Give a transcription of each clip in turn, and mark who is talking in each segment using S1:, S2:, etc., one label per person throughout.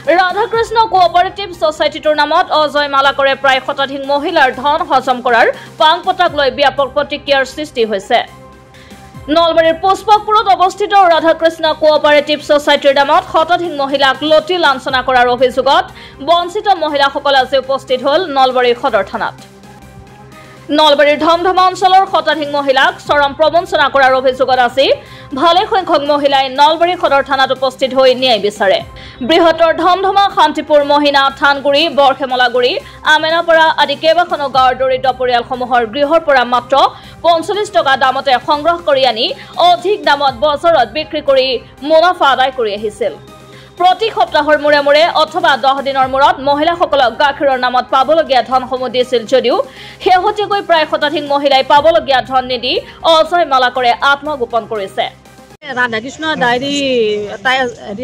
S1: Radhakrishna cooperative ছ'চাইটিটোৰ নামত অজয় মালাকৰে প্ৰায় শতাধিক মহিলাৰ ধন হজম কৰাৰ পাং পতাক লৈ ব্যাপক প্ৰতিক্ৰিয়াৰ সৃষ্টি হৈছে। নলবাৰীৰ পুষ্পকপুৰত অৱস্থিত ৰাধাকৃষ্ণ কোঅপাৰেটিভ ছ'চাইটিৰ নামত শতাধিক মহিলাক লটি লাঞ্ছনা কৰাৰ অভিযোগত বঞ্চিত মহিলাসকল আজি উপস্থিত হ'ল নলবাৰী সদৰ থানাত। নলবাৰীৰ ধমধমা অঞ্চলৰ শতাধিক মহিলাক চৰম প্ৰবঞ্চনা কৰাৰ অভিযোগত আজি ভালে সংখ্যক মহিলাই নলবাৰী সদৰ থানাত উপস্থিত হৈ ন্যায় বিচাৰে। বৃহত্তৰ ধমধমা, শান্তিপুৰ, মহিনা, থানগুৰি, বৰখেমলাগুৰি, আমেনাপাৰা আদি কেইবাখনো গাঁৱৰ দৰিদ্ৰ পৰিয়ালসমূহৰ গৃহৰ পৰা মাত্ৰ ৪৫ টকা দামতে সংগ্ৰহ কৰি আনি অধিক দামত বজাৰত বিক্ৰী কৰি মুনাফা আদায় কৰি আহিছিল। প্ৰতি সপ্তাহৰ মূৰে মূৰে অথবা 10 দিনৰ মূৰত মহিলাসকলক গাখীৰৰ নামত পাবলগীয়া ধনসমূহ দিছিল যদিও শেহতীয়াকৈ প্ৰায় শতাধিক মহিলাই পাবলগীয়া ধন নিদি অজয় মালাকৰে আত্মগোপন কৰিছে।
S2: ৰাধাকৃষ্ণ ডায়েৰী তাই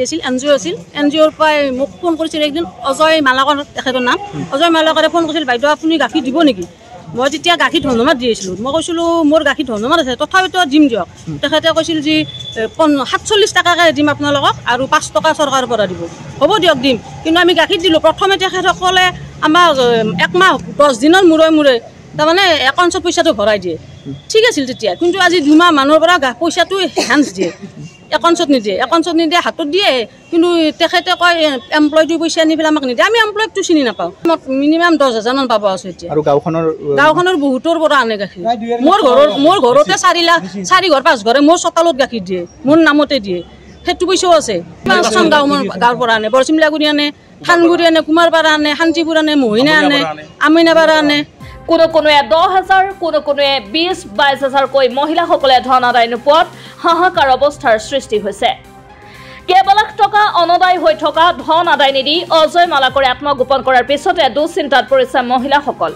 S2: আছিল NGO আছিল। NGOৰ পৰাই মোক ফোন কৰিছিল একদিন, অজয় মালাকৰ তেখেতৰ নাম। অজয় মালাকৰে ফোন কৰিছিল, বাইদেউ আপুনি গাখীৰ দিব নেকি? মই তেতিয়া গাখীৰ ধনমাত দি আছিলোঁ। মই কৈছিলোঁ মোৰ গাখীৰ ধনমাত আছে, তথাপিতো দিম দিয়ক। তেখেতে কৈছিল যে 47 টকাকৈ দিম আপোনালোকক আৰু 5 টকা চৰকাৰৰ পৰা দিব। হ'ব দিয়ক দিম। কিন্তু আমি গাখীৰ দিলোঁ। প্ৰথমে তেখেতসকলে আমাক 1 মাহ 10 দিনৰ মূৰে মূৰে তাৰমানে একাউণ্টত পইচাটো ভৰাই দিয়ে। ঠিক আছিল তেতিয়া। কিন্তু আজি 2 মাহ মানুহৰ পৰা পইচাটো হেঞ্চ দিয়ে, একাউণ্টত নিদিয়ে, হাতত দিয়ে। কিন্তু তেখেতে কয় এমপ্লয়টো পইচা আনি পেলাই আমাক নিদিয়ে। আমি এমপ্লয়টো চিনি নাপাওঁ। মিনিমাম 10,000 মান পাব আছে এতিয়া।
S3: আৰু গাঁওখনৰ
S2: বহুতৰ পৰা আনে গাখীৰ। মোৰ ঘৰতে 4 ঘৰ 5 ঘৰে মোৰ চোতালত গাখীৰ দিয়ে, মোৰ নামতে দিয়ে। সেইটো পইচাও আছে। গাঁৱৰ পৰা আনে, বৰচিমলাগুৰি আনে, থানগুৰি আনে, কুমাৰপাৰা আনে, শান্তিপুৰ আনে, মহিনা আনে, আমিনাপাৰা আনে।
S1: কোনোৱে 10,000, কোনোৱে 20-22,000কৈ মহিলাসকলে ধন আদায় নোপোৱাত হাহাকাৰ অৱস্থাৰ সৃষ্টি হৈছে। কেইবালাখ টকা অনদায় হৈ থকা ধন আদায় নিদি অজয় মালাকৰে আত্মগোপন কৰাৰ পিছতে দুশ্চিন্তাত পৰিছে মহিলাসকল।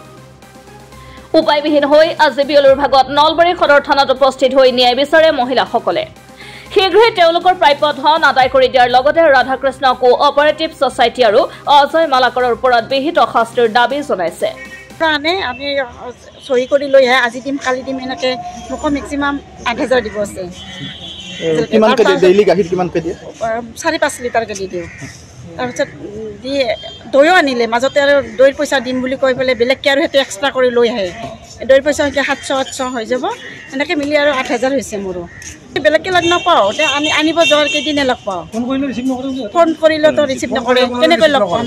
S1: উপায়বিহীন হৈ আজি বিয়লিৰ ভাগত নলবাৰী সদৰ থানাত উপস্থিত হৈ ন্যায় বিচাৰে মহিলাসকলে। শীঘ্ৰেই তেওঁলোকৰ প্ৰাপ্য ধন আদায় কৰি দিয়াৰ লগতে ৰাধাকৃষ্ণ কোঅপাৰেটিভ ছ'চাইটি আৰু অজয় মালাকৰৰ ওপৰত বিহিত শাস্তিৰ দাবী জনাইছে।
S4: আমি চহী কৰি লৈ আহে, আজি দিম কালি দিম এনেকৈ মোকো মেক্সিমাম 8,000 দিব আছে। 4-5 লিটাৰকৈ দি দিওঁ। তাৰপিছত দি দৈও আনিলে, মাজতে আৰু দৈৰ পইচা দিম বুলি কৈ পেলাই বেলেগকৈ আৰু সেইটো এক্সট্ৰা কৰি লৈ আহে। দৈৰ পইচা এতিয়া 700-800 হৈ যাব, এনেকৈ মিলি আৰু 8,000 হৈছে মোৰো। বেলেগকৈ লগ নাপাওঁ, এতিয়া আনিব যোৱাৰ কেইদিনে লগ পাওঁ। ফোন কৰিলেতো ৰিচিভ নকৰে, কেনেকৈ লগ পাম?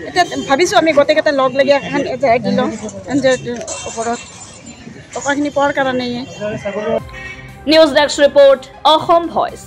S4: এতিয়া ভাবিছোঁ আমি গোটেইকেইটা লগ লাগি এখন এজাহাৰ দি লওঁ NGOটোৰ ওপৰত, টকাখিনি পোৱাৰ কাৰণে।
S1: News desk report, Assam voice.